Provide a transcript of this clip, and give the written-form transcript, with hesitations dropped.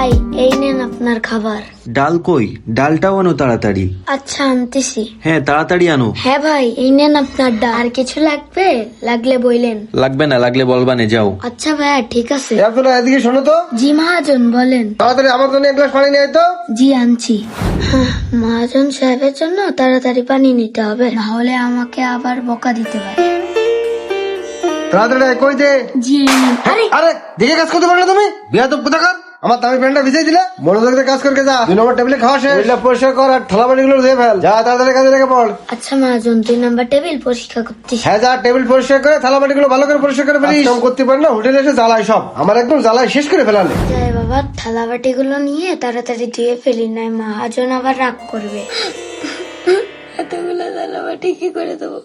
ভাই এই নেন আপনার খাবার। ডাল কই? ডালটাও আনো তাড়াতাড়ি। আচ্ছা আনতেছি। হ্যাঁ তাড়াতাড়ি আনো। হ্যাঁ ভাই এই নেন আপনার ডাল। আর কিছু লাগবে? লাগলে বইলেন। লাগবে না, লাগলে বলবানে যাও। আচ্ছা ভাইয়া ঠিক আছে। আব্দুল্লাহ এদিকে শোনো তো। জি মহাজন বলেন। তাড়াতাড়ি আমার জন্য এক গ্লাস পানি নিয়ে আয় তো। জি আনছি। মহাজন সাহেবের জন্য তাড়াতাড়ি পানি নিতে হবে, না হলে আমাকে আবার বকা দিতে পারে। তাড়াতাড়ি আয়, কই দে। জি এই নিন। আরে আরে দেখে কাজ করতে পারো না তুমি? বিয়া তো কোথাকার? আমার দামি প্যান্টটা ভিজাই দিলে। মনোযোগ দিয়ে কাজ করকে যা। 2 নম্বর টেবিলে খাওয়া শেষ। টেবিলটা পরিষ্কার কর আর থালা বাটিগুলো ধুয়ে ফেল। যা তাড়াতাড়ি কাজে লেগে পড়। আচ্ছা মহাজন 2 নাম্বার টেবিল পরিষ্কার করতেছি। হ্যাঁ যা, টেবিল পরিষ্কার করে থালা বাটিগুলো ভালো করে পরিষ্কার করে ফেলিস। কাম করতে পারি না, হোটেলে এসে জ্বালাই সব। আমার একদম জ্বালাই শেষ করে ফেলালে। যাই বাবা থালা বাটিগুলো নিয়ে তাড়াতাড়ি ধুয়ে ফেলি, নাই মহাজন আবার রাগ করবে। এতগুলো থালা বাটি কি করে দেবো?